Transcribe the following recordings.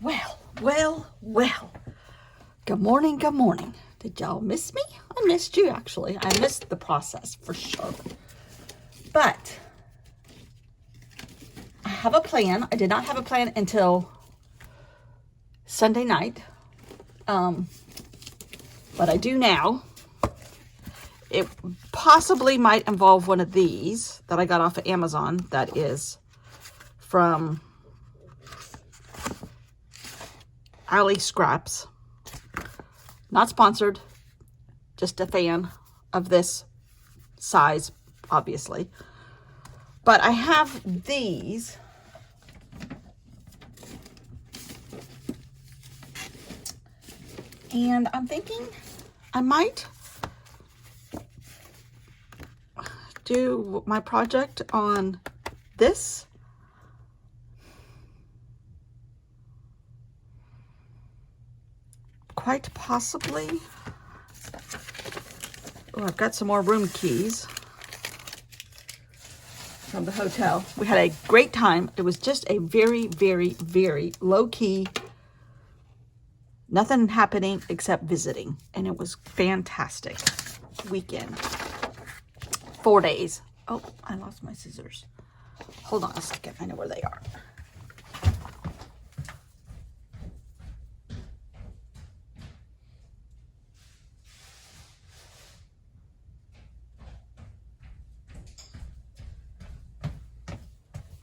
Well. Good morning, good morning. Did y'all miss me? I missed you, actually. I missed the process for sure. But I have a plan. I did not have a plan until Sunday night. But I do now. It possibly might involve one of these that I got off of Amazon. That is from Alley Scraps. Not sponsored, just a fan of this size, obviously. But I have these. And I'm thinking I might do my project on this. Quite possibly. Oh, I've got some more room keys from the hotel. We had a great time. It was just a very, very, very low-key, nothing happening except visiting. And it was fantastic weekend. 4 days. Oh, I lost my scissors. Hold on a second. I know where they are.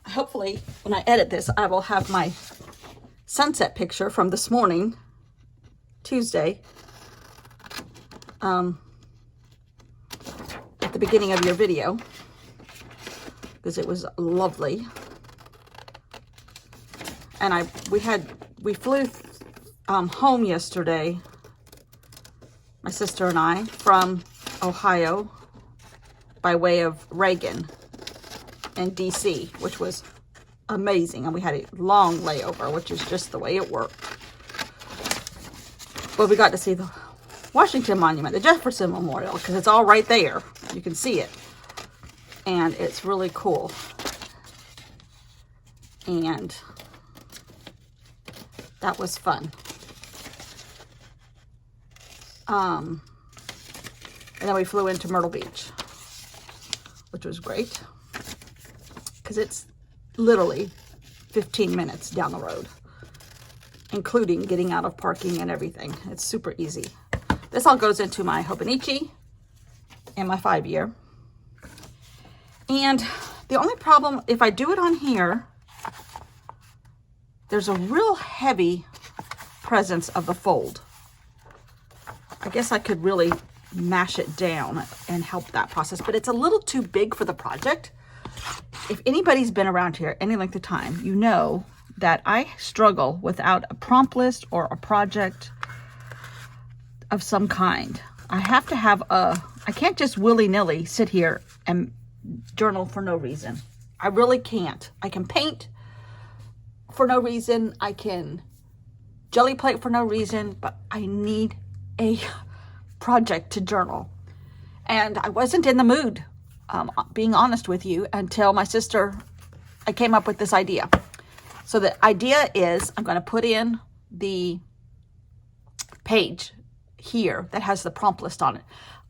Hopefully, when I edit this, I will have my sunset picture from this morning, Tuesday, at the beginning of your video, because it was lovely. And we flew home yesterday, my sister and I, from Ohio by way of Reagan and DC, which was amazing. And we had a long layover, which is just the way it worked. But we got to see the Washington Monument, the Jefferson Memorial, because it's all right there. You can see it. And it's really cool. And that was fun. And then we flew into Myrtle Beach, which was great. Because it's literally 15 minutes down the road, including getting out of parking and everything. It's super easy. This all goes into my Hobonichi and my 5-year. And the only problem, if I do it on here, there's a real heavy presence of the fold. I guess I could really mash it down and help that process, but it's a little too big for the project. If anybody's been around here any length of time, you know that I struggle without a prompt list or a project of some kind. I have to have I can't just willy-nilly sit here and journal for no reason. I really can't. I can paint for no reason. I can jelly plate for no reason, but I need a project to journal. And I wasn't in the mood, being honest with you, until I came up with this idea. So the idea is I'm going to put in the page here that has the prompt list on it.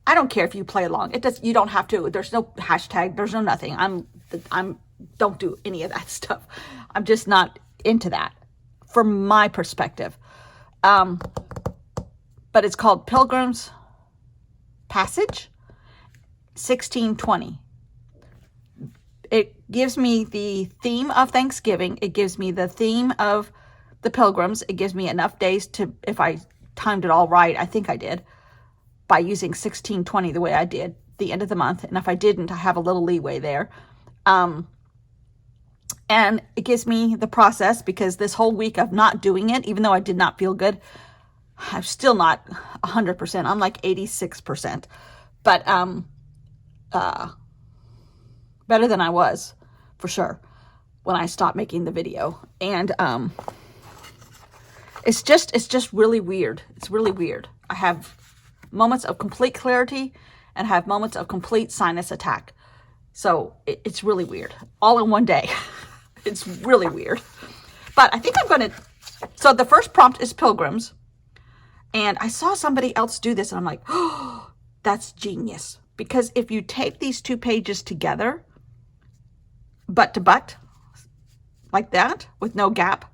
I don't care if you play along. You don't have to. There's no hashtag. There's no nothing. Don't do any of that stuff. I'm just not into that from my perspective. But it's called Pilgrims Passage 1620. It gives me the theme of Thanksgiving. It gives me the theme of the Pilgrims. It gives me enough days to, if I timed it all right, I think I did, by using 1620 the way I did, the end of the month. And if I didn't, I have a little leeway there. And it gives me the process, because this whole week of not doing it, even though I did not feel good, I'm still not 100%. I'm like 86%. But better than I was, for sure, when I stopped making the video. And it's just really weird. It's really weird. I have moments of complete clarity and have moments of complete sinus attack. So it's really weird. All in one day. It's really weird. But I think I'm going to So the first prompt is Pilgrims. And I saw somebody else do this and I'm like, oh, that's genius. Because if you tape these 2 pages together, butt to butt, like that, with no gap,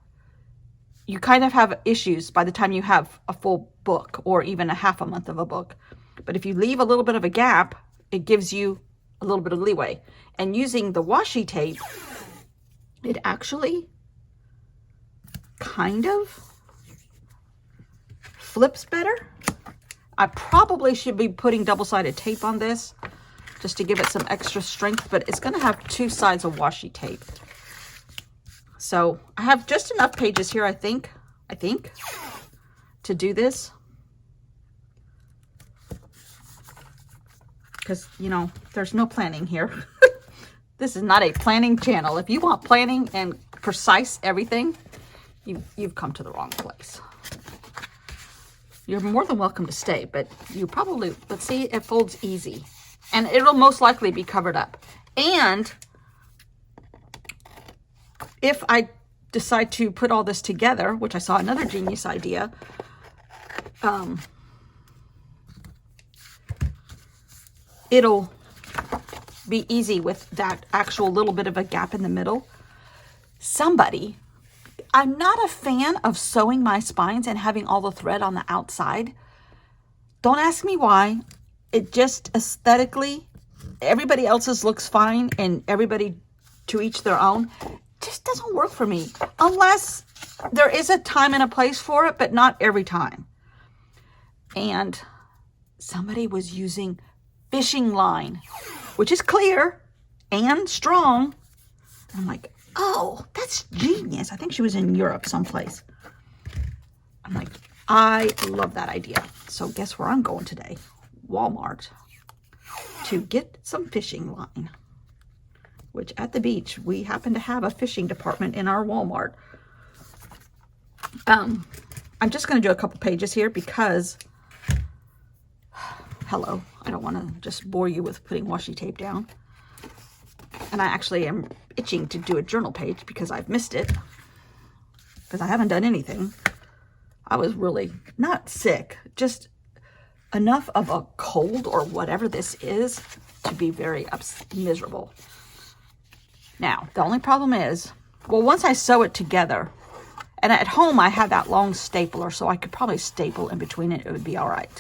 you kind of have issues by the time you have a full book or even a half a month of a book. But if you leave a little bit of a gap, it gives you a little bit of leeway. And using the washi tape, it actually kind of flips better. I probably should be putting double-sided tape on this just to give it some extra strength, but it's going to have 2 sides of washi tape. So I have just enough pages here, I think, to do this. Because, you know, there's no planning here. This is not a planning channel. If you want planning and precise everything, you've come to the wrong place. You're more than welcome to stay, but you probably, let's see, it folds easy. And it'll most likely be covered up. And if I decide to put all this together, which I saw another genius idea, it'll be easy with that actual little bit of a gap in the middle. I'm not a fan of sewing my spines and having all the thread on the outside. Don't ask me why. It just aesthetically, everybody else's looks fine and everybody to each their own. Just doesn't work for me unless there is a time and a place for it, but not every time. And somebody was using fishing line, which is clear and strong. I'm like, oh, that's genius. I think she was in Europe someplace. I'm like, I love that idea. So guess where I'm going today? Walmart to get some fishing line, which at the beach, we happen to have a fishing department in our Walmart. I'm just going to do a couple pages here because, hello, I don't want to just bore you with putting washi tape down. And I actually am itching to do a journal page because I've missed it. Because I haven't done anything. I was really not sick, just enough of a cold or whatever this is to be very miserable. Now, the only problem is, well, once I sew it together, and at home I have that long stapler, so I could probably staple in between it. It would be all right.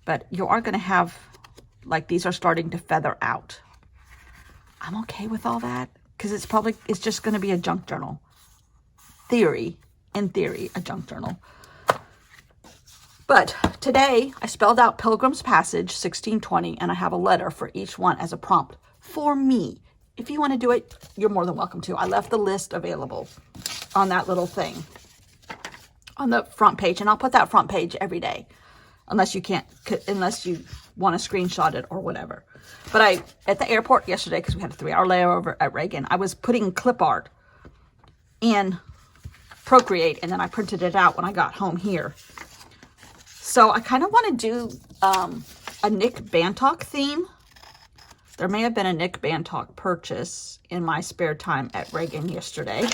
But you are going to have, like, these are starting to feather out. I'm okay with all that because it's just going to be a junk journal. In theory, a junk journal. But today I spelled out Pilgrim's Passage 1620 and I have a letter for each one as a prompt for me. If you want to do it, you're more than welcome to. I left the list available on that little thing on the front page, and I'll put that front page every day unless you want to screenshot it or whatever. But at the airport yesterday, because we had a 3-hour layover at Reagan, I was putting clip art in Procreate, and then I printed it out when I got home here. So I kind of want to do a Nick Bantock theme. There may have been a Nick Bantock purchase in my spare time at Reagan yesterday.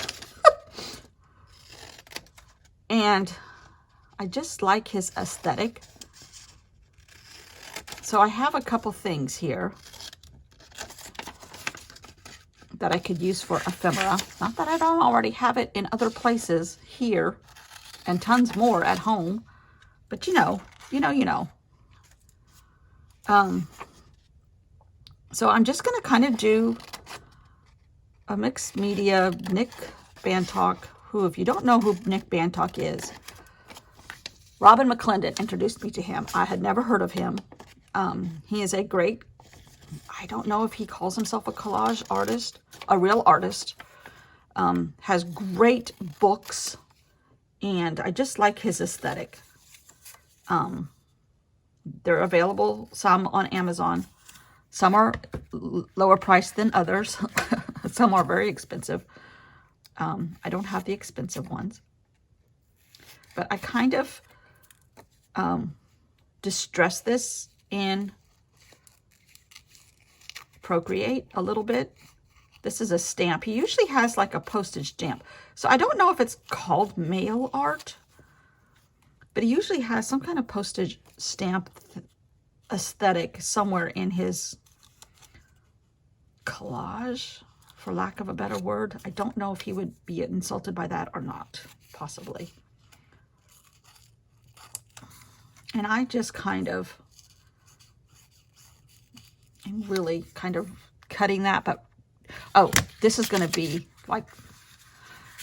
And I just like his aesthetic. So I have a couple things here that I could use for ephemera. Not that I don't already have it in other places here and tons more at home. But you know. So I'm just going to kind of do a mixed media Nick Bantock, who, if you don't know who Nick Bantock is, Robin McClendon introduced me to him. I had never heard of him. He is a great, I don't know if he calls himself a collage artist, a real artist, has great books, and I just like his aesthetic. They're available, some on Amazon. Some are lower priced than others. Some are very expensive. I don't have the expensive ones. But I kind of distress this in Procreate a little bit. This is a stamp. He usually has like a postage stamp. So I don't know if it's called mail art, but he usually has some kind of postage stamp aesthetic somewhere in his collage, for lack of a better word. I don't know if he would be insulted by that or not, possibly. And I just kind of am really kind of cutting that, but oh, this is going to be like,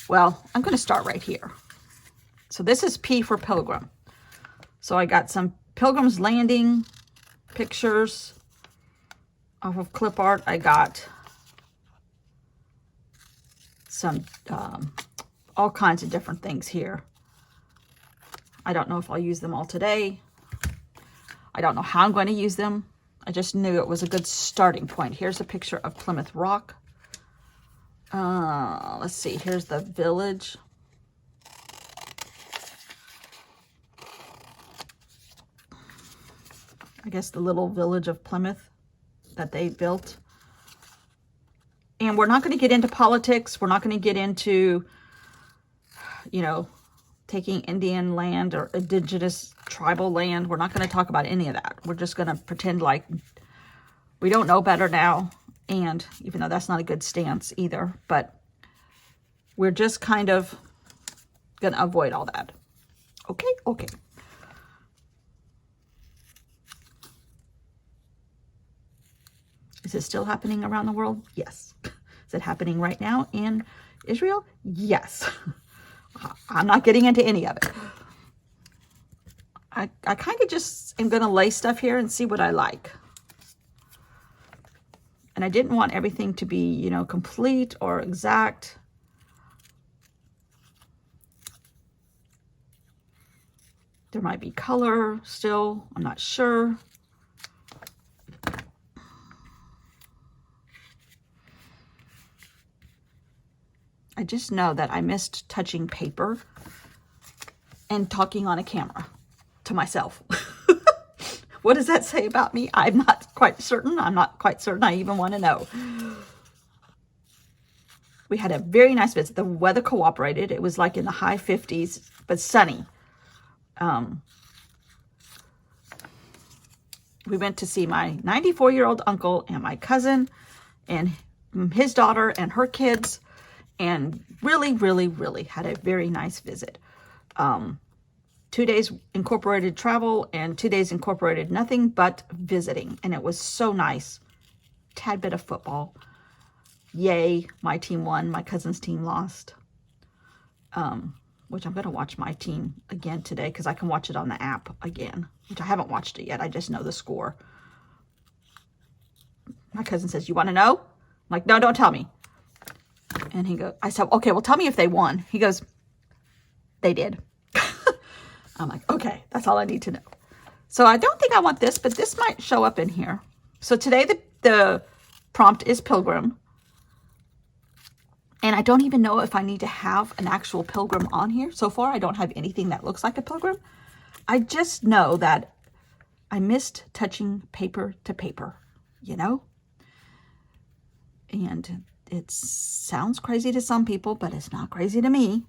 well, I'm going to start right here. So this is P for Pilgrim. So I got some Pilgrim's Landing pictures off of clip art. I got some all kinds of different things here. I don't know if I'll use them all today. I don't know how I'm going to use them. I just knew it was a good starting point. Here's a picture of Plymouth Rock. Let's see. Here's the village. I guess the little village of Plymouth that they built. And we're not going to get into politics. We're not going to get into, you know, taking Indian land or indigenous tribal land. We're not going to talk about any of that. We're just going to pretend like we don't know better now. And even though that's not a good stance either, but we're just kind of going to avoid all that. Okay, okay. Is it still happening around the world? Yes. Is it happening right now in Israel? Yes. I'm not getting into any of it. I kind of just am going to lay stuff here and see what I like. And I didn't want everything to be, you know, complete or exact. There might be color still. I'm not sure. I just know that I missed touching paper and talking on a camera to myself. What does that say about me? I'm not quite certain. I'm not quite certain I even want to know. We had a very nice visit. The weather cooperated. It was like in the high 50s, but sunny. We went to see my 94-year-old uncle and my cousin and his daughter and her kids, and really, really, really had a very nice visit. 2 days incorporated travel and 2 days incorporated nothing but visiting. And it was so nice. Tad bit of football. Yay, my team won. My cousin's team lost. Which I'm going to watch my team again today because I can watch it on the app again. Which I haven't watched it yet. I just know the score. My cousin says, "You want to know?" I'm like, "No, don't tell me." And he goes, I said, "Okay, well, tell me if they won." He goes, "They did." I'm like, okay, that's all I need to know. So I don't think I want this, but this might show up in here. So today the prompt is Pilgrim. And I don't even know if I need to have an actual pilgrim on here. So far, I don't have anything that looks like a pilgrim. I just know that I missed touching paper to paper, you know? And it sounds crazy to some people, but it's not crazy to me.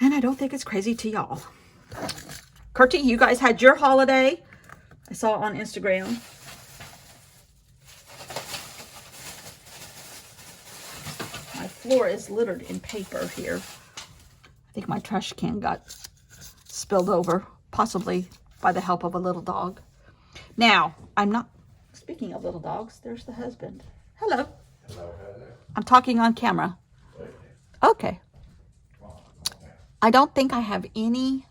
And I don't think it's crazy to y'all. Kurtie, you guys had your holiday. I saw it on Instagram. My floor is littered in paper here. I think my trash can got spilled over, possibly by the help of a little dog. Now, I'm not, speaking of little dogs, there's the husband. Hello. Hello, Heather. I'm talking on camera. Okay. I don't think I have any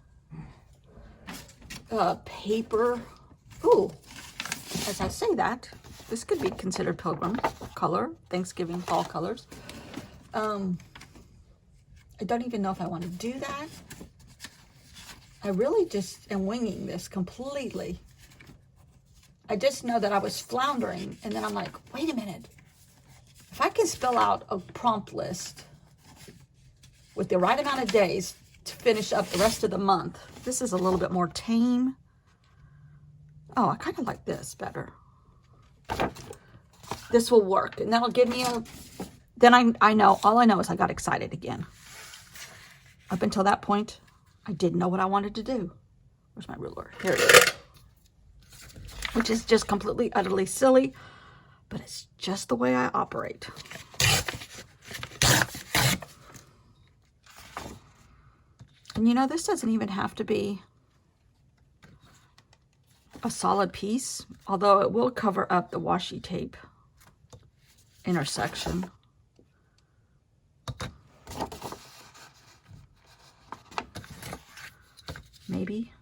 paper. Ooh, as I say that, this could be considered pilgrim color, Thanksgiving fall colors. I don't even know if I want to do that. I really just am winging this completely. I just know that I was floundering, and then I'm like, wait a minute. If I can spell out a prompt list with the right amount of days to finish up the rest of the month. This is a little bit more tame. Oh, I kind of like this better. This will work. And that'll give me a then all I know is I got excited again. Up until that point, I didn't know what I wanted to do. Where's my ruler? Here it is. Which is just completely, utterly silly, but it's just the way I operate. And you know, this doesn't even have to be a solid piece, although it will cover up the washi tape intersection. Maybe.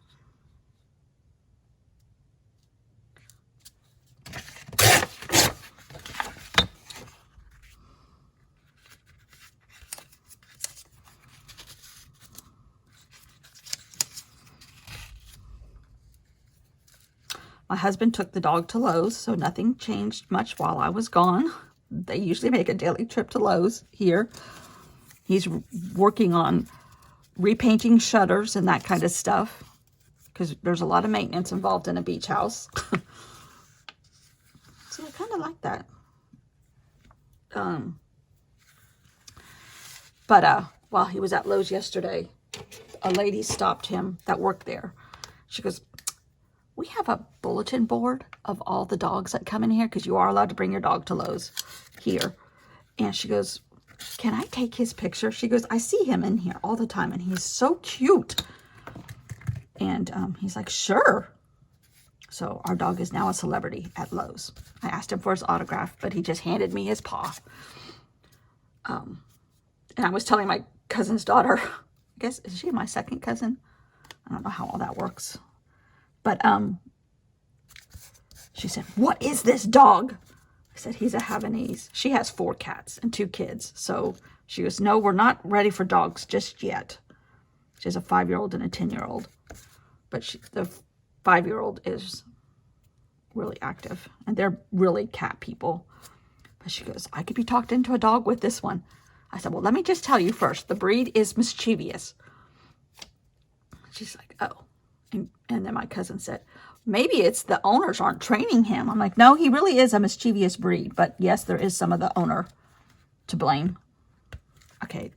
My husband took the dog to Lowe's, so nothing changed much while I was gone. They usually make a daily trip to Lowe's here. He's working on repainting shutters and that kind of stuff, because there's a lot of maintenance involved in a beach house. So I kind of like that. While he was at Lowe's yesterday, a lady stopped him that worked there. She goes, "We have a bulletin board of all the dogs that come in here, because you are allowed to bring your dog to Lowe's here." And she goes, "Can I take his picture?" She goes, "I see him in here all the time, and he's so cute." And he's like, "Sure." So our dog is now a celebrity at Lowe's. I asked him for his autograph, but he just handed me his paw. And I was telling my cousin's daughter, I guess, is she my second cousin? I don't know how all that works. But she said, "What is this dog?" I said, "He's a Havanese." She has 4 cats and 2 kids. So she goes, "No, we're not ready for dogs just yet." She has a 5-year-old and a 10-year-old. But the 5-year-old is really active. And they're really cat people. But she goes, "I could be talked into a dog with this one." I said, "Well, let me just tell you first. The breed is mischievous." She's like, "Oh." And then my cousin said, "Maybe it's the owners aren't training him." I'm like, "No, he really is a mischievous breed. But yes, there is some of the owner to blame." Okay,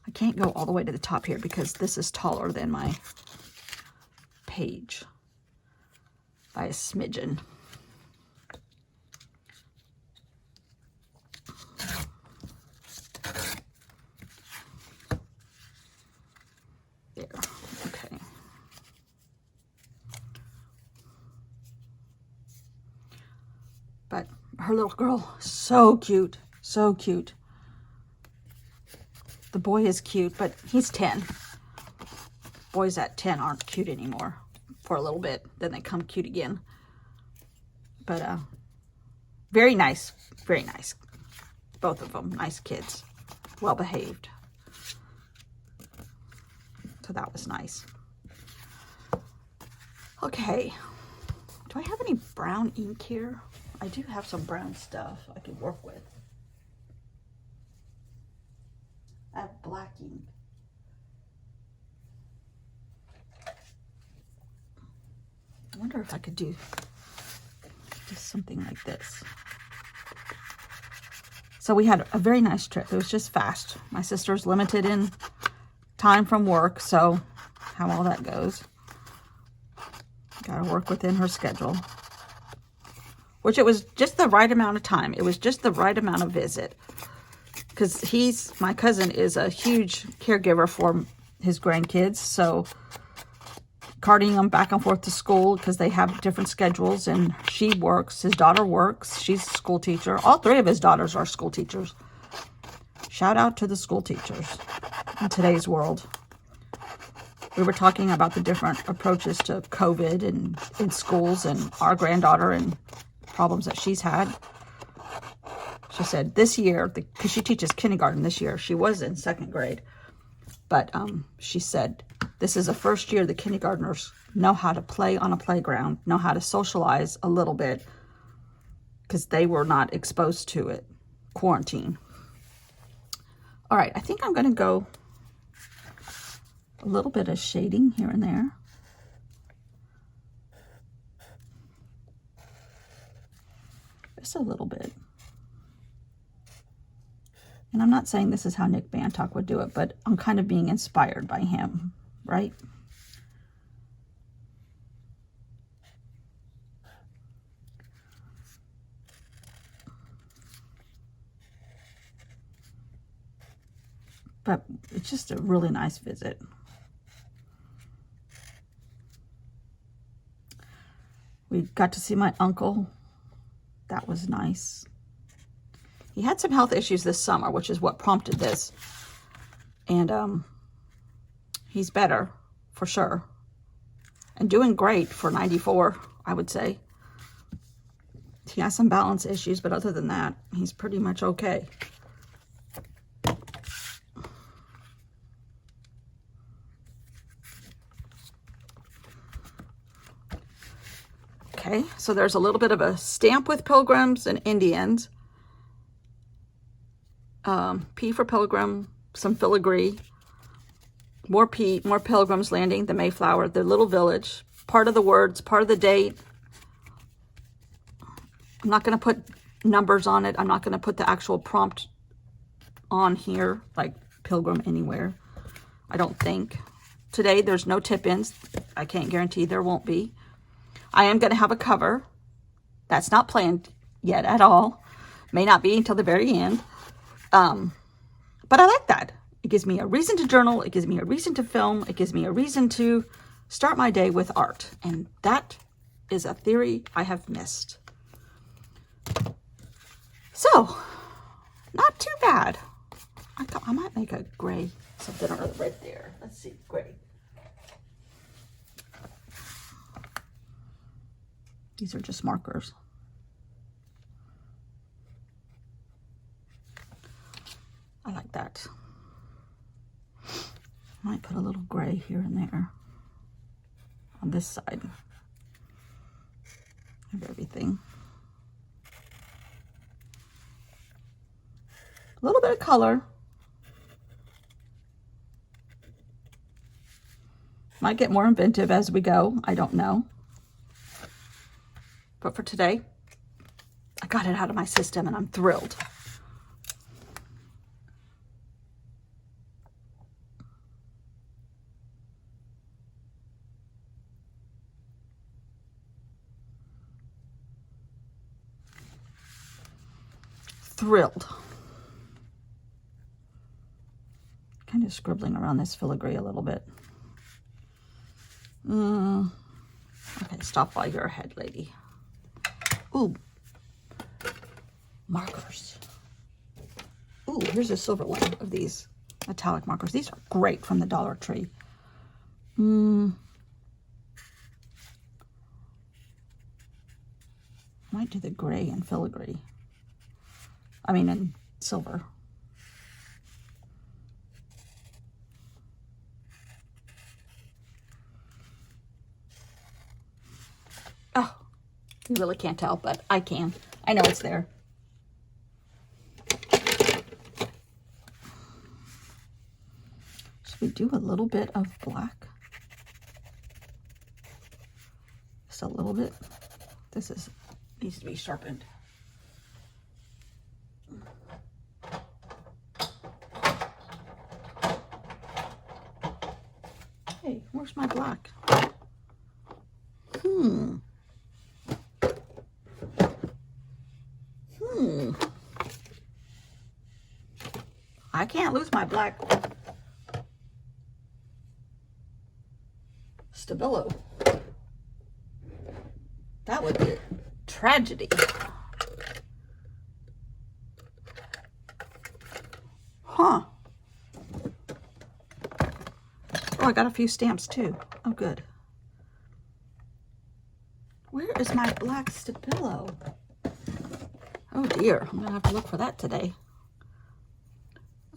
I can't go all the way to the top here because this is taller than my page by a smidgen. There, okay. But her little girl, so cute, so cute. The boy is cute, but he's 10. Boys at 10 aren't cute anymore for a little bit. Then they come cute again. But very nice, very nice. Both of them, nice kids, well behaved. So that was nice. Okay, do I have any brown ink here? I do have some brown stuff I could work with. I have black ink. I wonder if I could do just something like this. So we had a very nice trip. It was just fast. My sister's limited in time from work, so how all that goes. Got to work within her schedule. Which it was just the right amount of time. It was just the right amount of visit. Because my cousin is a huge caregiver for his grandkids. So carting them back and forth to school because they have different schedules. And she works. His daughter works. She's a school teacher. All 3 of his daughters are school teachers. Shout out to the school teachers in today's world. We were talking about the different approaches to COVID and in schools and our granddaughter and problems that she's had. She said this year, because she teaches kindergarten this year, she was in 2nd grade, but she said this is the first year the kindergartners know how to play on a playground, know how to socialize a little bit, because they were not exposed to it, quarantine. All right, I think I'm going to go a little bit of shading here and there. Just a little bit. And I'm not saying this is how Nick Bantock would do it, but I'm kind of being inspired by him, right? But it's just a really nice visit. We got to see my uncle. That was nice. He had some health issues this summer, which is what prompted this. And he's better, for sure. And doing great for 94, I would say. He has some balance issues, but other than that, he's pretty much okay. Okay, so there's a little bit of a stamp with Pilgrims and Indians. P for Pilgrim, some filigree, more P, more Pilgrims landing, the Mayflower, the little village, part of the words, part of the date. I'm not going to put numbers on it. I'm not going to put the actual prompt on here, like Pilgrim anywhere. I don't think. Today, there's no tip-ins. I can't guarantee there won't be. I am going to have a cover. That's not planned yet at all. May not be until the very end. But I like that. It gives me a reason to journal. It gives me a reason to film. It gives me a reason to start my day with art. And that is a theory I have missed. So, not too bad. I thought I might make a gray something or other right there. Let's see, gray. These are just markers. I like that. Might put a little gray here and there on this side of everything. A little bit of color. Might get more inventive as we go. I don't know. But for today, I got it out of my system and I'm thrilled. Thrilled. Kind of scribbling around this filigree a little bit. Okay, stop while you're ahead, lady. Ooh, markers. Ooh, here's a silver one of these metallic markers. These are great from the Dollar Tree. Might do the gray and filigree. I mean, in silver. Oh, you really can't tell, but I can. I know it's there. Should we do a little bit of black? Just a little bit. This needs to be sharpened. Hey, where's my black? I can't lose my black Stabilo. That would be a tragedy. Huh. Oh, I got a few stamps too. Oh, good. Where is my black Stabilo? Oh dear, I'm gonna have to look for that today.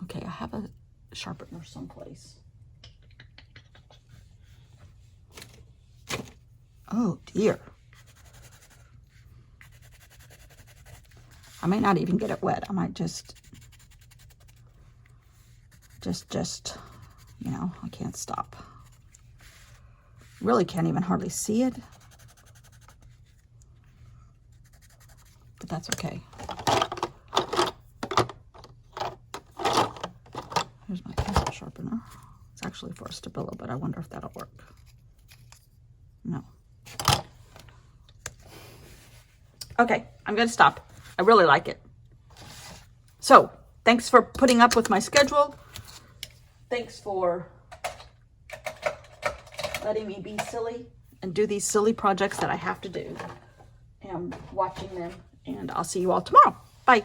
Okay, I have a sharpener someplace. Oh dear. I may not even get it wet. I might just, you know, I can't stop. Really can't even hardly see it. But that's okay. sharpener. It's actually for a Stabilo, but I wonder if that'll work. No. Okay, I'm going to stop. I really like it. So, thanks for putting up with my schedule. Thanks for letting me be silly and do these silly projects that I have to do. And watching them. And I'll see you all tomorrow. Bye.